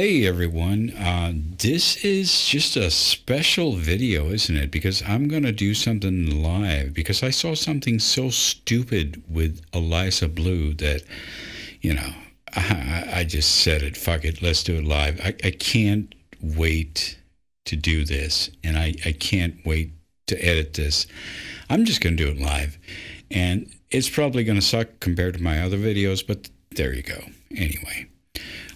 Hey everyone, this is just a special video, isn't it? Because I'm going to do something live because I saw something so stupid with Eliza Bleu that, you know, I just said it, fuck it, let's do it live. I can't wait to do this, and I can't wait to edit this. I'm just going to do it live, and it's probably going to suck compared to my other videos, but there you go. Anyway.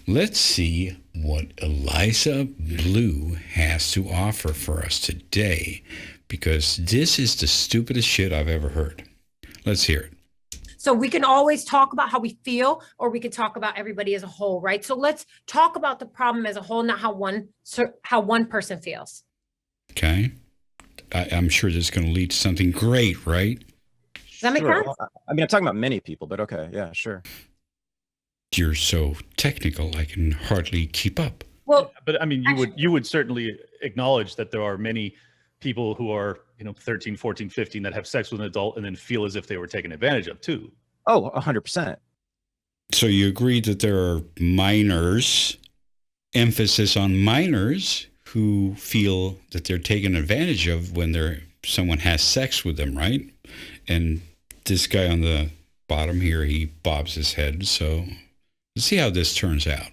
Let's see what Eliza Bleu has to offer for us today, because this is the stupidest shit I've ever heard. Let's hear it. So we can always talk about how we feel, or we could talk about everybody as a whole, right? So let's talk about the problem as a whole, not how one person feels. Okay. I'm sure this is going to lead to something great, right? Does that make sense? Well, I mean, I'm talking about many people, but okay. Yeah, sure. You're so technical, I can hardly keep up. Well, but I mean, you would certainly acknowledge that there are many people who are, 13, 14, 15 that have sex with an adult and then feel as if they were taken advantage of too. Oh, 100%. So you agree that there are minors, emphasis on minors, who feel that they're taken advantage of when someone has sex with them, right? And this guy on the bottom here, he bobs his head, so let's see how this turns out.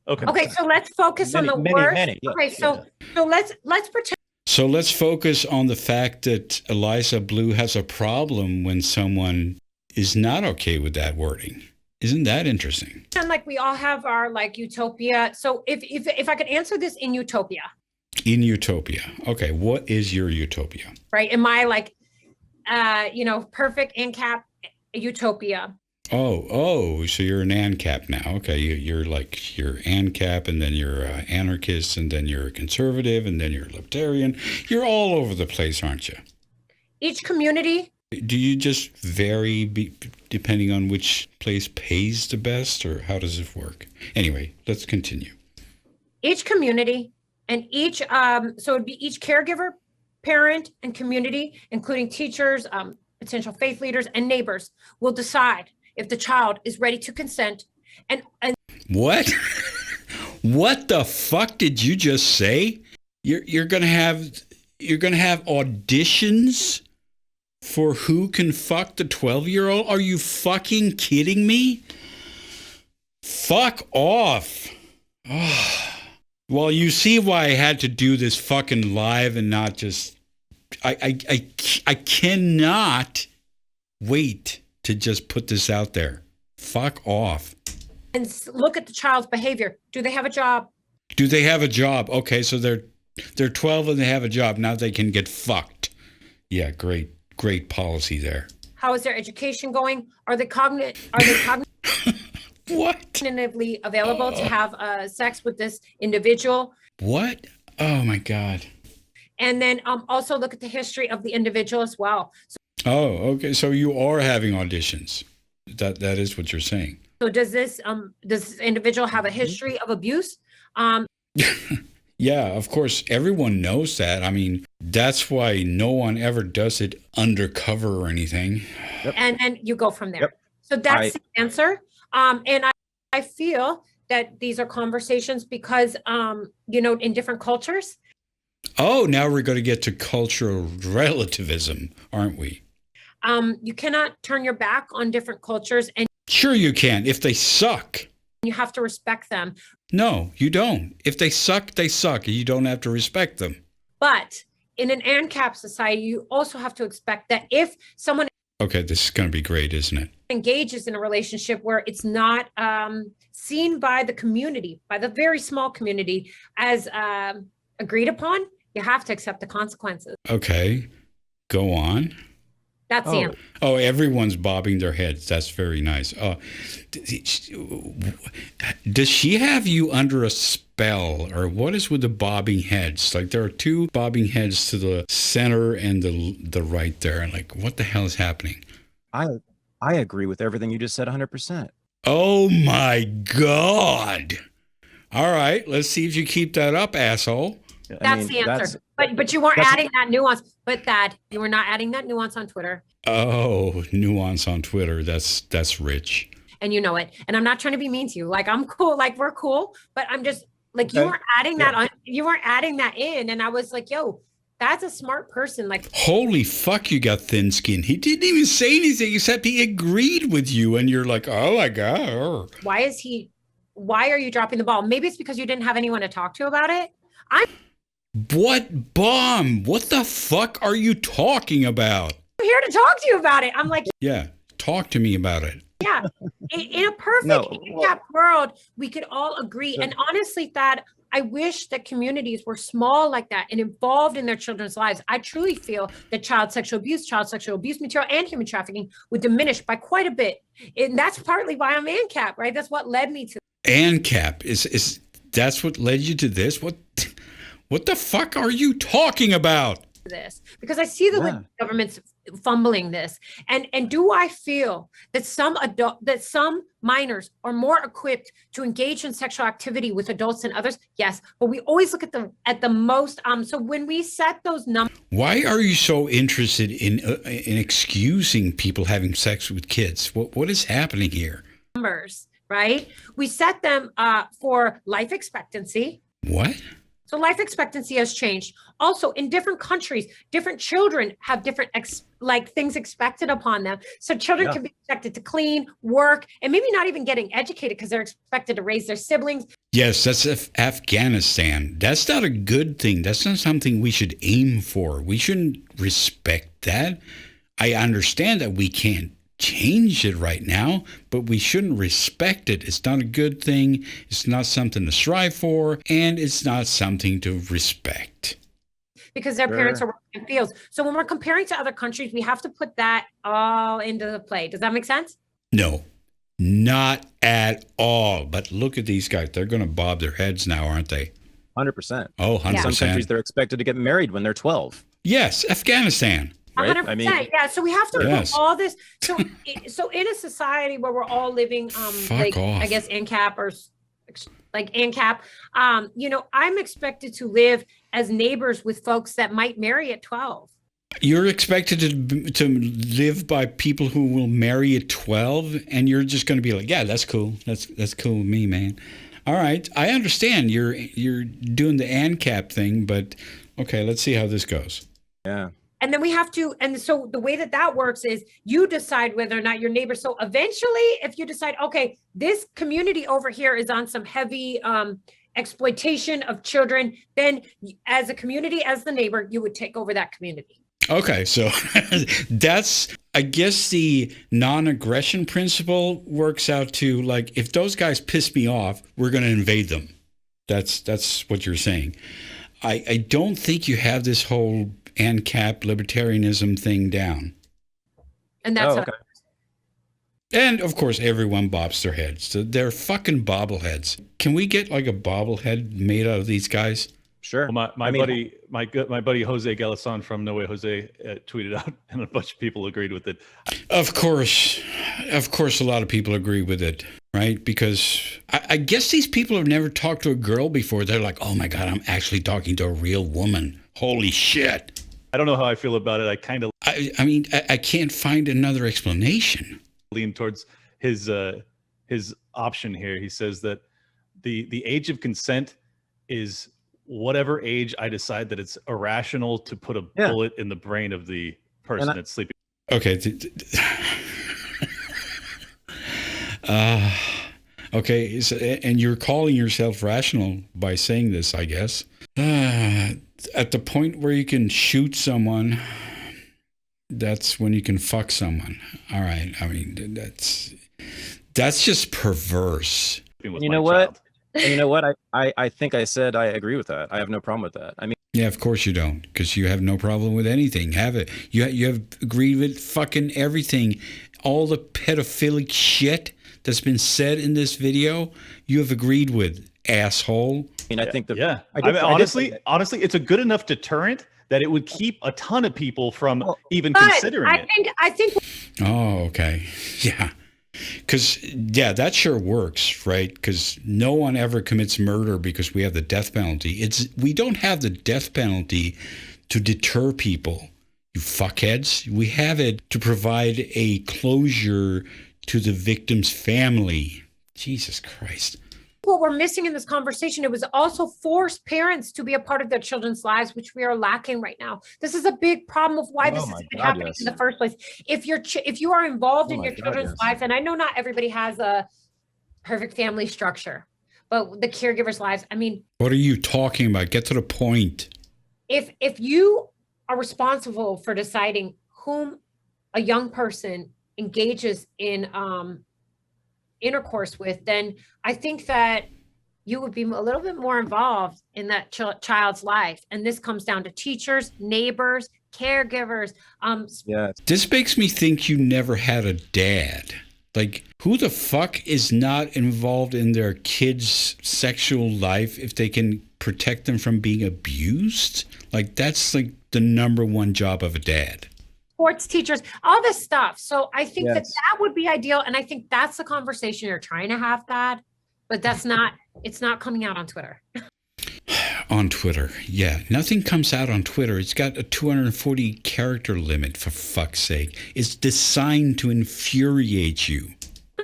Okay, so let's focus on the worst. Yeah, okay, so let's pretend. So let's focus on the fact that Eliza Bleu has a problem when someone is not okay with that wording. Isn't that interesting? Like we all have our utopia. So if I could answer this in utopia. In utopia. Okay, what is your utopia? Right, in my perfect ANCAP utopia. Oh, so you're an ANCAP now. Okay, you're ANCAP, and then you're anarchist, and then you're a conservative, and then you're libertarian. You're all over the place, aren't you? Each community. Do you just vary depending on which place pays the best, or how does it work? Anyway, let's continue. Each community and each, so it'd be each caregiver, parent, and community, including teachers, potential faith leaders, and neighbors, will decide if the child is ready to consent. And what? What the fuck did you just say? You're gonna have auditions for who can fuck the 12-year-old? Are you fucking kidding me? Fuck off. Oh. Well, you see why I had to do this fucking live and not just. I cannot wait to just put this out there. Fuck off. And look at the child's behavior. Do they have a job? Do they have a job? Okay, so they're 12 and they have a job. Now they can get fucked. Yeah, great policy there. How is their education going? Are they What? cognitively available to have sex with this individual? What? Oh my God. And then also look at the history of the individual as well. Oh, okay. So you are having auditions. That is what you're saying. So does this individual have a history of abuse? Yeah, of course. Everyone knows that. I mean, that's why no one ever does it undercover or anything. Yep. And then you go from there. Yep. So that's the answer. And I feel that these are conversations because, in different cultures. Oh, now we're going to get to cultural relativism, aren't we? You cannot turn your back on different cultures, and Sure you can, if they suck. you have to respect them. No, you don't. If they suck, they suck. You don't have to respect them. But in an ANCAP society, you also have to expect that if someone Okay, this is going to be great, isn't it? engages in a relationship where it's not seen by the community, by the very small community, as agreed upon, you have to accept the consequences. Okay, go on. That's the answer. Oh, everyone's bobbing their heads. That's very nice. Does she have you under a spell, or what is with the bobbing heads? Like, there are two bobbing heads to the center and the right there. Like, what the hell is happening? I agree with everything you just said 100%. Oh my God. All right, let's see if you keep that up, asshole. That's the answer. But you weren't adding that nuance. But that you were not adding that nuance on Twitter. Oh, nuance on Twitter. That's rich. And you know it. And I'm not trying to be mean to you. Like, I'm cool. Like, we're cool. But I'm just Like you Okay. weren't adding that on, you weren't adding that in. And I was like, yo, that's a smart person. Like, Holy fuck, you got thin skin. He didn't even say anything except he agreed with you, and you're like, oh my god. why are you dropping the ball? Maybe it's because you didn't have anyone to talk to about it. I'm What bomb? What the fuck are you talking about? here to talk to you about it. I'm like, Yeah, talk to me about it. yeah, in a perfect No, handicap world, we could all agree. And honestly, Thad, I wish that communities were small like that and involved in their children's lives. I truly feel that child sexual abuse material, and human trafficking would diminish by quite a bit. And that's partly why I'm ANCAP, right? That's what led me to ANCAP is that's what led you to this? What the fuck are you talking about? this, because I see the way the government's fumbling this. And do I feel that some minors are more equipped to engage in sexual activity with adults than others? Yes, but we always look at the most. So when we set those numbers, Why are you so interested in excusing people having sex with kids? What is happening here? right? We set them for life expectancy. What? So life expectancy has changed. Also, in different countries, different children have different things expected upon them. So children can be expected to clean, work, and maybe not even getting educated because they're expected to raise their siblings. Yes, that's Afghanistan. That's not a good thing. That's not something we should aim for. We shouldn't respect that. I understand that we can't change it right now, but we shouldn't respect it. It's not a good thing. It's not something to strive for, and it's not something to respect. Because their parents are working in fields. So when we're comparing to other countries, we have to put that all into the play. Does that make sense? No, not at all. But look at these guys. They're going to bob their heads now, aren't they? 100%. Oh, 100%. In some countries, they're expected to get married when they're 12. Yes, Afghanistan. Right? 100%. I mean, Yeah. So we have to put all this. So in a society where we're all living, like off. I guess ANCAP or like ANCAP, I'm expected to live as neighbors with folks that might marry at 12. You're expected to live by people who will marry at 12, and you're just going to be like, yeah, that's cool. That's cool with me, man. All right, I understand you're doing the ANCAP thing, but okay, let's see how this goes. Yeah. And then we have to, and so the way that works is you decide whether or not your neighbor. So eventually, if you decide, okay, this community over here is on some heavy exploitation of children, then as a community, as the neighbor, you would take over that community. Okay, so that's, I guess the non-aggression principle works out to, like, if those guys piss me off, we're going to invade them. That's what you're saying. I don't think you have this whole ANCAP libertarianism thing down. And that's how. And of course, everyone bobs their heads. So they're fucking bobbleheads. Can we get like a bobblehead made out of these guys? Sure. Well, my buddy Jose Galasan from No Way Jose tweeted out, and a bunch of people agreed with it. Of course, a lot of people agree with it, right? Because I guess these people have never talked to a girl before. They're like, oh my God, I'm actually talking to a real woman. Holy shit. I don't know how I feel about it. I kind of I mean, I can't find another explanation. Lean towards his option here. He says that the age of consent is whatever age I decide that it's irrational to put a bullet in the brain of the person that's sleeping. Okay. Okay. So, and you're calling yourself rational by saying this, I guess. At the point where you can shoot someone, that's when you can fuck someone. All right. I mean, that's just perverse. You know what? And you know what? I think I said I agree with that. I have no problem with that. I mean, yeah, of course you don't, because you have no problem with anything. Have it? You have agreed with fucking everything, all the pedophilic shit that's been said in this video. You have agreed with, asshole. I mean, I think honestly, it's a good enough deterrent that it would keep a ton of people from even considering it. I think. Oh, okay. Yeah. Because, that sure works, right? Because no one ever commits murder because we have the death penalty. We don't have the death penalty to deter people, you fuckheads. We have it to provide a closure to the victim's family. Jesus Christ. What we're missing in this conversation, it was also force parents to be a part of their children's lives, which we are lacking right now. This is a big problem of why this is happening in the first place. If you are involved in your children's lives, and I know not everybody has a perfect family structure, but the caregivers' lives, I mean, what are you talking about? Get to the point. If you are responsible for deciding whom a young person engages in intercourse with, then I think that you would be a little bit more involved in that child's life. And this comes down to teachers, neighbors, caregivers. This makes me think you never had a dad. Like, who the fuck is not involved in their kids' sexual life if they can protect them from being abused? Like, that's like the number one job of a dad. Sports teachers, all this stuff. So I think that would be ideal. And I think that's the conversation you're trying to have, Dad, but it's not coming out on Twitter. On Twitter, yeah. Nothing comes out on Twitter. It's got a 240 character limit, for fuck's sake. It's designed to infuriate you.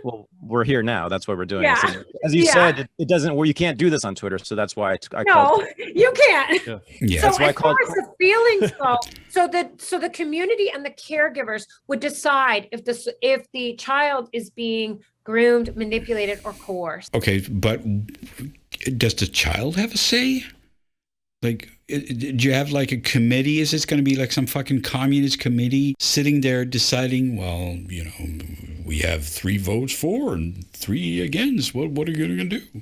Well, we're here now. That's what we're doing. Yeah. So, as you said, it doesn't. Well, you can't do this on Twitter, so that's why I no, called. You can't. Yeah. So That's why I as far as the feelings go, so the community and the caregivers would decide if the child is being groomed, manipulated, or coerced. Okay, but does the child have a say? Like, do you have like a committee? Is this going to be like some fucking communist committee sitting there deciding, well, you know, we have 3 votes for and 3 against. What are you going to do?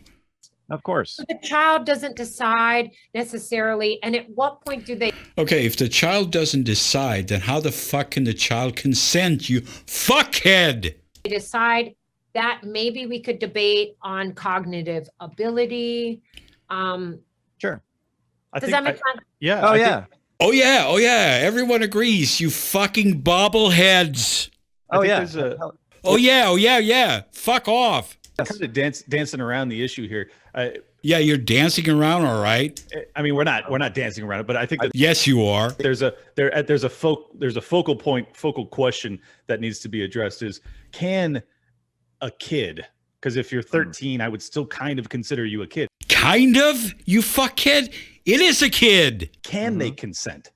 Of course. The child doesn't decide necessarily. And at what point do they? Okay, if the child doesn't decide, then how the fuck can the child consent, you fuckhead? Decide that maybe we could debate on cognitive ability. Sure. Does that make sense? Yeah. Oh, yeah. Oh, yeah. Oh, yeah. Everyone agrees, you fucking bobbleheads. Oh, yeah. Oh, yeah. Oh, yeah. Yeah. Fuck off. Kind of dancing around the issue here. Yeah, you're dancing around, all right. I mean, we're not dancing around it, but I think that Yes, you are. there's a focal question that needs to be addressed is, can a kid, because if you're 13, I would still kind of consider you a kid. Kind of, you fuckhead. It is a kid. Can they consent?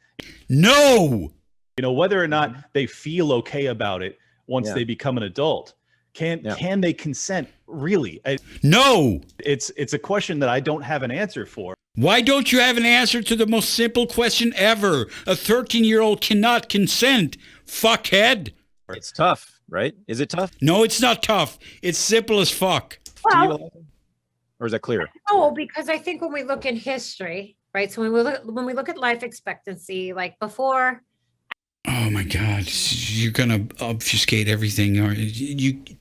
No. You know, whether or not they feel okay about it once they become an adult. Can they consent? Really? No. It's a question that I don't have an answer for. Why don't you have an answer to the most simple question ever? A 13-year-old cannot consent, fuckhead. It's tough, right? Is it tough? No, it's not tough. It's simple as fuck. Well, or is that clear? no, because I think when we look in history, right? So when we look at life expectancy, like before. Oh my God, you're gonna obfuscate everything,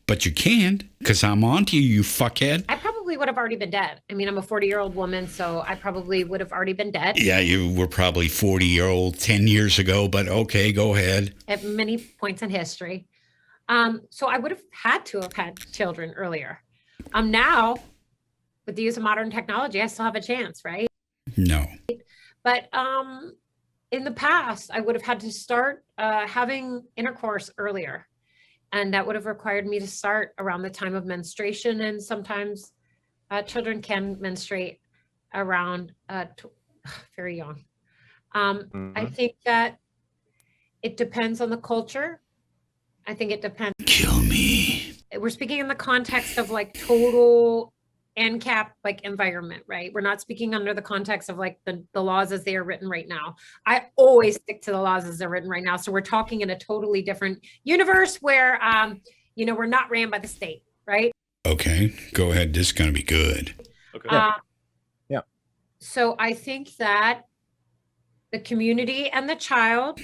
but you can't, because I'm onto you, you fuckhead. I probably would have already been dead. I mean, I'm a 40-year-old woman, so I probably would have already been dead. Yeah, you were probably 40-year-old 10 years ago, but okay, go ahead. At many points in history. So I would have had to have had children earlier. Now, with the use of modern technology, I still have a chance, right? No. But in the past, I would have had to start having intercourse earlier. And that would have required me to start around the time of menstruation. And sometimes children can menstruate around very young. I think that it depends on the culture. I think it depends. Kill me. We're speaking in the context of like total ANCAP like environment, right? We're not speaking under the context of like the laws as they are written right now. I always stick to the laws as they're written right now. So we're talking in a totally different universe where, we're not ran by the state, right? Okay, go ahead. This is going to be good. Okay. Yeah. So I think that the community and the child,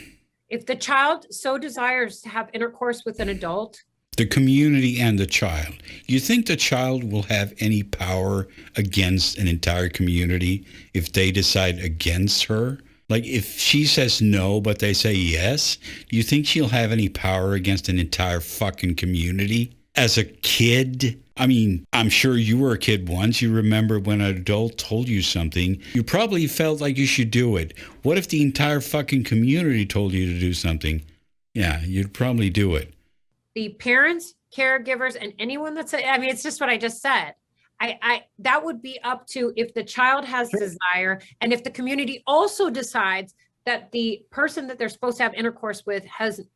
if the child so desires to have intercourse with an adult, The community and the child. You think the child will have any power against an entire community if they decide against her? Like if she says no, but they say yes, do you think she'll have any power against an entire fucking community? As a kid, I mean, I'm sure you were a kid once. You remember when an adult told you something, you probably felt like you should do it. What if the entire fucking community told you to do something? Yeah, you'd probably do it. The parents, caregivers, and anyone it's just what I just said. that would be up to if the child has desire, and if the community also decides that the person that they're supposed to have intercourse with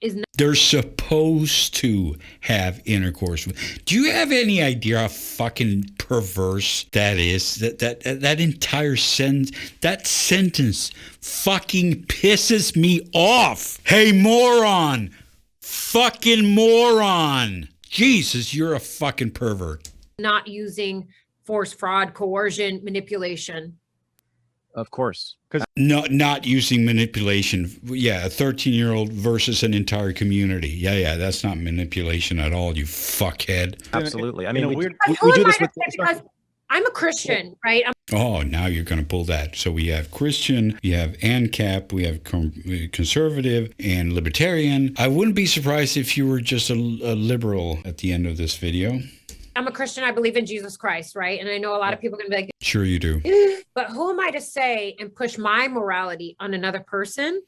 is not. They're supposed to have intercourse with. Do you have any idea how fucking perverse that is? That entire sentence, that sentence fucking pisses me off. Hey, moron. Fucking moron. Jesus, you're a fucking pervert. Not using force, fraud, coercion, manipulation. Of course. Not using manipulation. Yeah, a 13-year-old versus an entire community. Yeah, that's not manipulation at all, you fuckhead. Absolutely. I mean, we do this because I'm a Christian, right? Oh, now you're going to pull that. So we have Christian, we have ANCAP, we have conservative and libertarian. I wouldn't be surprised if you were just a liberal at the end of this video. I'm a Christian. I believe in Jesus Christ, right? And I know a lot of people are going to be like, sure you do. But who am I to say and push my morality on another person?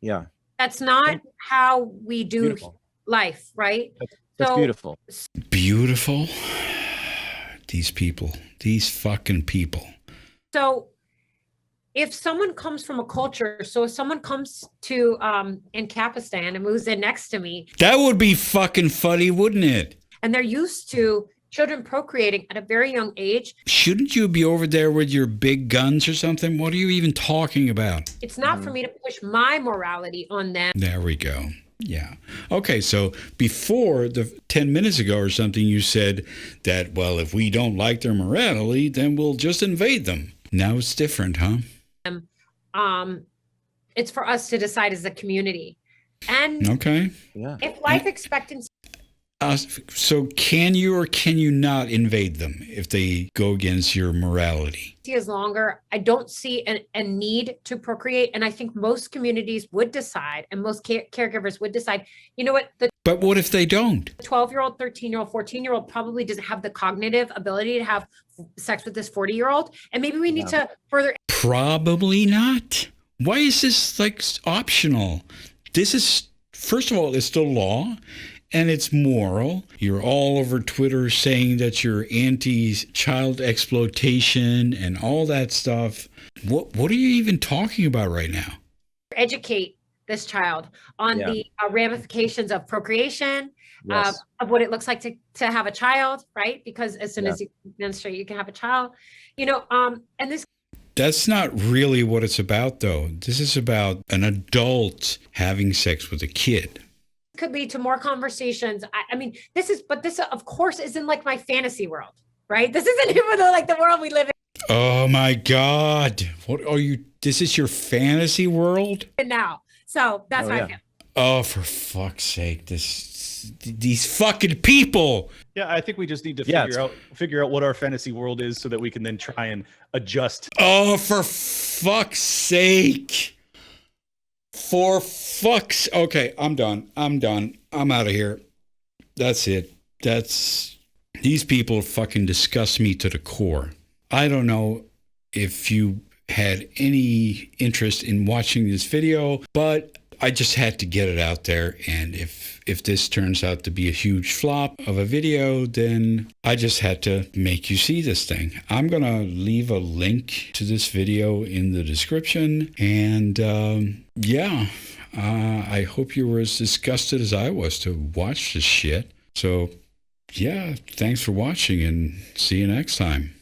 Yeah. That's not how we do life, right? That's beautiful. Beautiful? These people, these fucking people. So if someone comes from a culture, so if someone comes to Ancapistan and moves in next to me. That would be fucking funny, wouldn't it? And they're used to children procreating at a very young age. Shouldn't you be over there with your big guns or something? What are you even talking about? It's not for me to push my morality on them. There we go. Yeah. Okay, so before 10 minutes ago or something, you said that, well, if we don't like their morality, then we'll just invade them. Now it's different, huh? It's for us to decide as a community. And okay. Yeah. If life expectancy. So can you or can you not invade them if they go against your morality? Is longer. I don't see a need to procreate. And I think most communities would decide, and most caregivers would decide, you know what? But what if they don't? 12-year-old, 13-year-old, 14-year-old probably doesn't have the cognitive ability to have sex with this 40-year-old. And maybe we need to further. Probably not. Why is this like optional? This is, first of all, it's the law. And it's moral. You're all over Twitter saying that you're anti-child exploitation and all that stuff. What are you even talking about right now? Educate this child on the ramifications of procreation, Yes. Of what it looks like to have a child, right? Because as soon as you menstruate, you can have a child. You know, and this. That's not really what it's about, though. This is about an adult having sex with a kid. Could lead to more conversations. I mean, this of course isn't like my fantasy world, right? This isn't even like the world we live in. Oh my God. What are you? This is your fantasy world? Now. So that's how I feel. Oh, for fuck's sake. These fucking people. Yeah, I think we just need to figure out what our fantasy world is so that we can then try and adjust. Oh, for fuck's sake. Okay, I'm done. I'm out of here. That's it. These people fucking disgust me to the core. I don't know if you had any interest in watching this video, but I just had to get it out there. And if this turns out to be a huge flop of a video, then I just had to make you see this thing. I'm going to leave a link to this video in the description. And I hope you were as disgusted as I was to watch this shit. So, yeah, thanks for watching and see you next time.